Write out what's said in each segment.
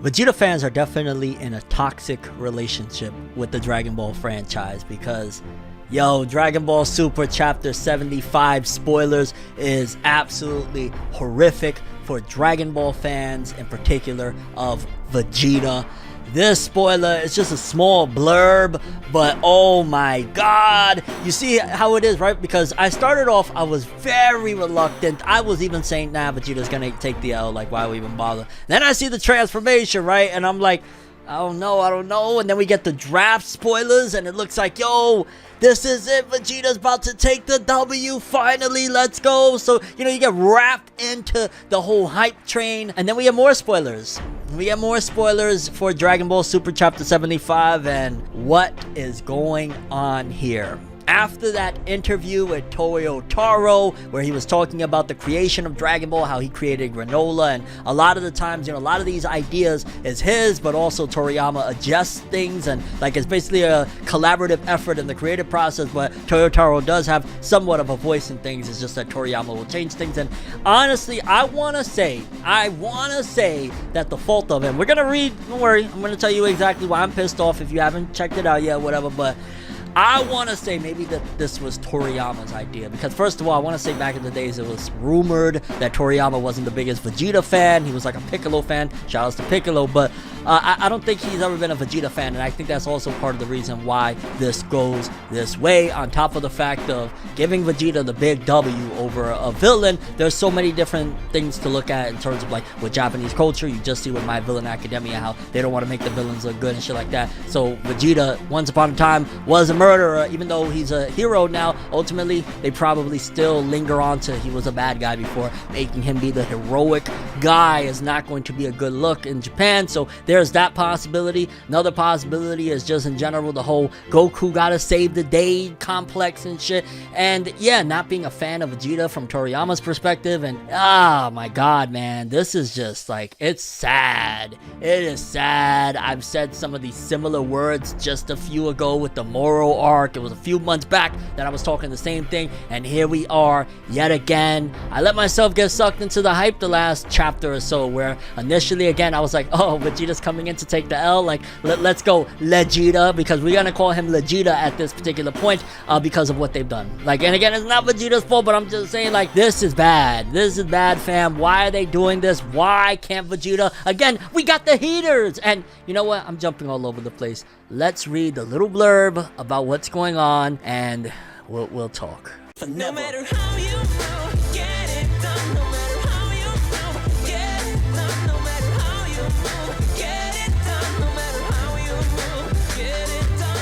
Vegeta fans are definitely in a toxic relationship with the Dragon Ball franchise because, yo, Dragon Ball Super Chapter 75 spoilers is absolutely horrific for Dragon Ball fans, in particular of Vegeta. This spoiler is just a small blurb, but oh my god, you see how it is, right? Because I started off, I was very reluctant. I was even saying, nah, Vegeta's gonna take the L, like, why would we even bother? Then I see the transformation, right? And I'm like, I don't know. And then we get the draft spoilers, and it looks like, yo, this is it. Vegeta's about to take the W. Finally, let's go. So, you know, you get wrapped into the whole hype train. And then we get more spoilers. We get more spoilers for Dragon Ball Super Chapter 75. And what is going on here? After that interview with Toyotaro, where he was talking about the creation of Dragon Ball, how he created granola, and a lot of the times, you know, a lot of these ideas is his, but also Toriyama adjusts things, and like it's basically a collaborative effort in the creative process, but Toyotaro does have somewhat of a voice in things. It's just that Toriyama will change things. And honestly, I want to say that the fault of him, we're going to read, don't worry, I'm going to tell you exactly why I'm pissed off if you haven't checked it out yet, whatever, but I want to say maybe that this was Toriyama's idea, because first of all, I want to say back in the days it was rumored that Toriyama wasn't the biggest Vegeta fan. He was like a Piccolo fan. Shout outs to Piccolo, but I don't think he's ever been a Vegeta fan, and I think that's also part of the reason why this goes this way, on top of the fact of giving Vegeta the big W over a villain. There's so many different things to look at in terms of like with Japanese culture. You just see with My Villain Academia how they don't want to make the villains look good and shit like that. So Vegeta, once upon a time, was a murderer. Even though he's a hero now, ultimately they probably still linger on to he was a bad guy before. Making him be the heroic guy is not going to be a good look in Japan. So there's that possibility. Another possibility is just in general the whole Goku gotta save the day complex and shit. And yeah, not being a fan of Vegeta from Toriyama's perspective. And oh my god, man, this is just like, it's sad. It is sad. I've said some of these similar words just a few ago with the Moro arc. It was a few months back that I was talking the same thing, and here we are yet again. I let myself get sucked into the hype the last chapter or so, where initially again I was like, oh, Vegeta's coming in to take the L, like let's go Vegeta, because we're gonna call him Vegeta at this particular point because of what they've done. Like, and again, it's not Vegeta's fault, but I'm just saying, like, this is bad, fam. Why are they doing this? Why can't Vegeta? Again, we got the heaters. And you know what, I'm jumping all over the place. Let's read the little blurb about what's going on, and we'll talk. No matter how you move, get it done. No matter how you move, get it done. No matter how you move, get it done. No matter how you move, get it done.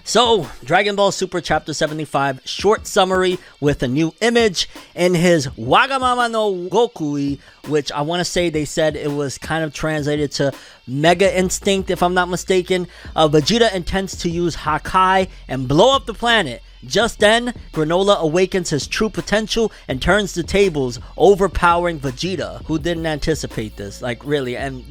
So, Dragon Ball Super Chapter 75 short summary with a new image in his Wagamama no Gokui, which I want to say they said it was kind of translated to Mega Instinct, if I'm not mistaken. Vegeta intends to use Hakai and blow up the planet. Just then, Granola awakens his true potential and turns the tables, overpowering Vegeta, who didn't anticipate this, like, really. And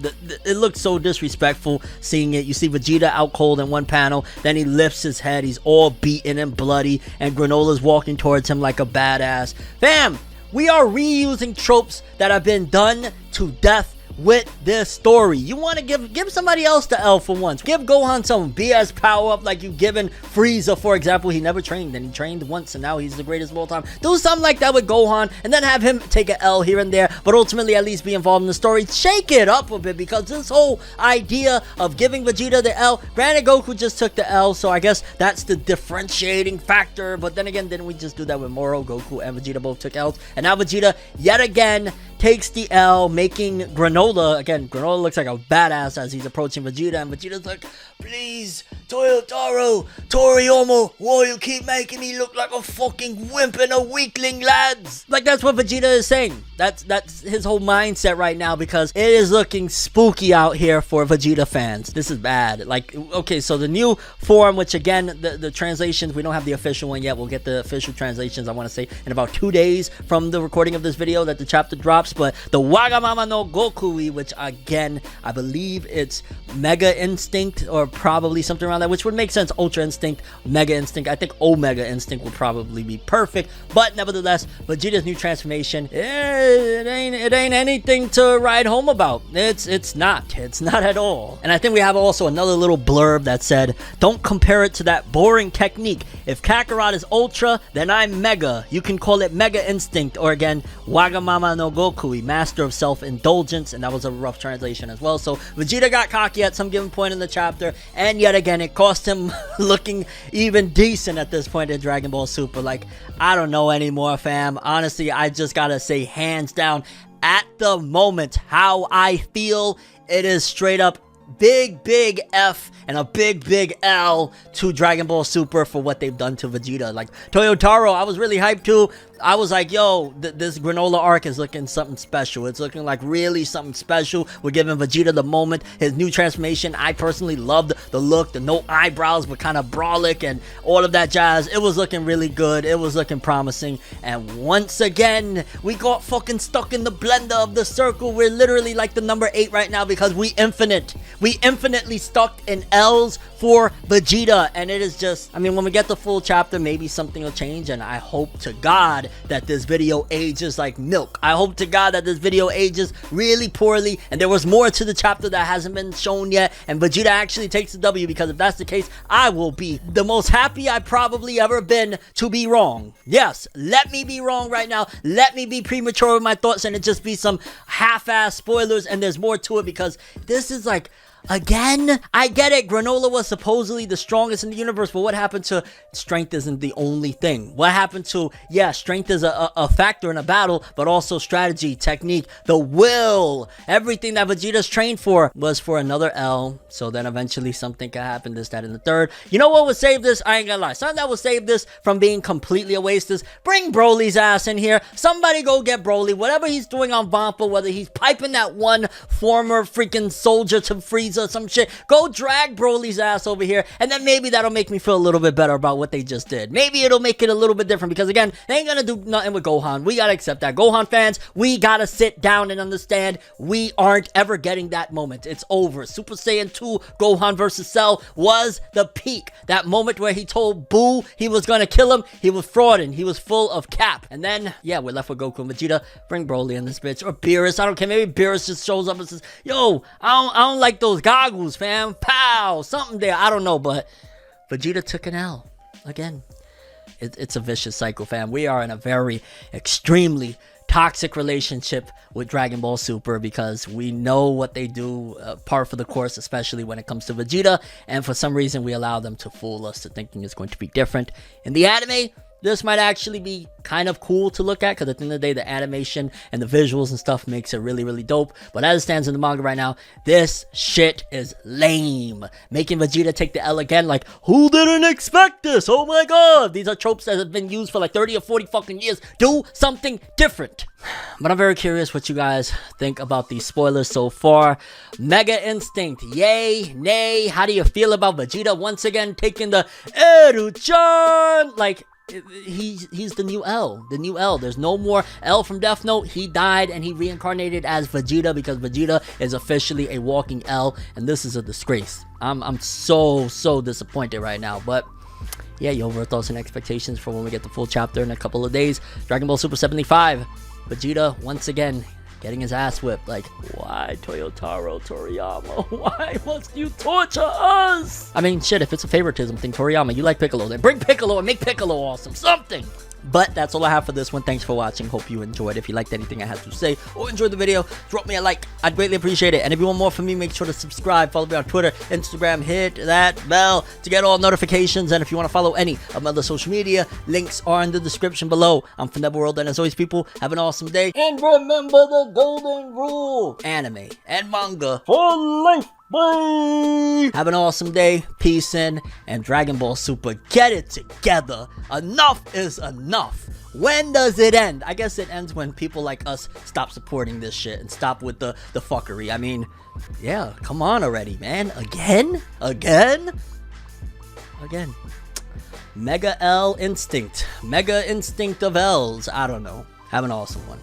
it looks so disrespectful seeing it. You see Vegeta out cold in one panel, then he lifts his head, he's all beaten and bloody, and Granola's walking towards him like a badass. Fam, we are reusing tropes that have been done to death with this story. You want to give somebody else the L for once. Give Gohan some BS power up like you've given Frieza, for example. He never trained, and he trained once, and now he's the greatest of all time. Do something like that with Gohan, and then have him take an L here and there, but ultimately at least be involved in the story. Shake it up a bit, because this whole idea of giving Vegeta the L, granted Goku just took the L, so I guess that's the differentiating factor, but then again, didn't we just do that with Moro? Goku and Vegeta both took L's, and now Vegeta yet again takes the L, making Granola, again, Granola looks like a badass as he's approaching Vegeta, and Vegeta's like, please, Toyotaro, Toriyama, why you keep making me look like a fucking wimp and a weakling, lads? Like, that's what Vegeta is saying. That's his whole mindset right now, because it is looking spooky out here for Vegeta fans. This is bad. Like, okay, so the new form, which again, the translations, we don't have the official one yet. We'll get the official translations, I want to say, in about 2 days from the recording of this video that the chapter drops. spin-offs, but the Wagamama no Gokui, which again, I believe it's Mega Instinct or probably something around that, which would make sense. Ultra Instinct, Mega Instinct. I think Omega Instinct would probably be perfect, but nevertheless, Vegeta's new transformation, it ain't anything to write home about. It's not at all. And I think we have also another little blurb that said, don't compare it to that boring technique. If Kakarot is Ultra, then I'm Mega. You can call it Mega Instinct, or again, Wagamama no Gokui, Master of Self-Indulgence, and that was a rough translation as well. So Vegeta got cocky at some given point in the chapter, and yet again, it cost him looking even decent at this point in Dragon Ball Super. Like, I don't know anymore, fam. Honestly, I just gotta say, hands down, at the moment, how I feel, it is straight up big F and a big L to Dragon Ball Super for what they've done to Vegeta. Like, Toyotaro, I was really hyped too. I was like, yo, this granola arc is looking something special. It's looking like really something special. We're giving Vegeta the moment. His new transformation, I personally loved the look, the no eyebrows, but kind of brolic and all of that jazz. It was looking really good. It was looking promising. And once again, we got fucking stuck in the blender of the circle. We're literally like the number 8 right now because we infinitely stuck in L's for Vegeta. And it is just, I mean, when we get the full chapter, maybe something will change. And I hope to God that this video ages like milk. I hope to God that this video ages really poorly and there was more to the chapter that hasn't been shown yet and Vegeta actually takes the W, because if that's the case, I will be the most happy I've probably ever been to be wrong. Yes, let me be wrong right now. Let me be premature with my thoughts and it just be some half-ass spoilers, and there's more to it, because this is like, again, I get it, Granola was supposedly the strongest in the universe, but what happened to strength isn't the only thing. What happened to, yeah, strength is a factor in a battle, but also strategy, technique, the will, everything that Vegeta's trained for was for another L, so then eventually something could happen, this, that, and the third. You know what would save this? I ain't gonna lie, something that would save this from being completely a waste is bring Broly's ass in here. Somebody go get Broly, whatever he's doing on Vampa, whether he's piping that one former freaking soldier to Frieza or some shit, go drag Broly's ass over here, and then maybe that'll make me feel a little bit better about what they just did. Maybe it'll make it a little bit different, because again, they ain't gonna do nothing with Gohan. We gotta accept that. Gohan fans, we gotta sit down and understand we aren't ever getting that moment. It's over. Super Saiyan 2 Gohan versus Cell was the peak. That moment where he told Boo he was gonna kill him, he was frauding, he was full of cap. And then, yeah, we're left with Goku and Vegeta. Bring Broly in this bitch, or Beerus, I don't care, maybe Beerus just shows up and says, yo, I don't like those goggles, fam. Pow, something there, I don't know, but Vegeta took an L again. It's a vicious cycle, fam. We are in a very extremely toxic relationship with Dragon Ball Super, because we know what they do, par for the course, especially when it comes to Vegeta, and for some reason we allow them to fool us to thinking it's going to be different. In the anime, this might actually be kind of cool to look at, because at the end of the day, the animation and the visuals and stuff makes it really dope. But as it stands in the manga right now, this shit is lame. Making Vegeta take the L again, like, who didn't expect this? Oh my god! These are tropes that have been used for like 30 or 40 fucking years. Do something different. But I'm very curious what you guys think about these spoilers so far. Mega Instinct, yay, nay? How do you feel about Vegeta once again taking the Eru-chan? Like, he's the new L. There's no more L from Death Note. He died and he reincarnated as Vegeta, because Vegeta is officially a walking L, and this is a disgrace. I'm so disappointed right now. But yeah, your overall thoughts and expectations for when we get the full chapter in a couple of days. Dragon Ball Super 75, Vegeta once again getting his ass whipped. Like, why, Toyotaro, Toriyama? Why must you torture us? I mean, shit, if it's a favoritism thing, Toriyama, you like Piccolo, then bring Piccolo and make Piccolo awesome. Something. But that's all I have for this one. Thanks for watching. Hope you enjoyed. If you liked anything I had to say or enjoyed the video, drop me a like. I'd greatly appreciate it. And if you want more from me, make sure to subscribe. Follow me on Twitter, Instagram. Hit that bell to get all notifications. And if you want to follow any of my other social media, links are in the description below. I'm ForneverWorld, and as always, people, have an awesome day. And remember the golden rule: anime and manga for life. Bye! Have an awesome day, peace in, and Dragon Ball Super, get it together. Enough is enough. When does it end? I guess it ends when people like us stop supporting this shit and stop with the fuckery. I mean, yeah, come on already, man. Again? Mega L Instinct. Mega Instinct of L's. I don't know. Have an awesome one.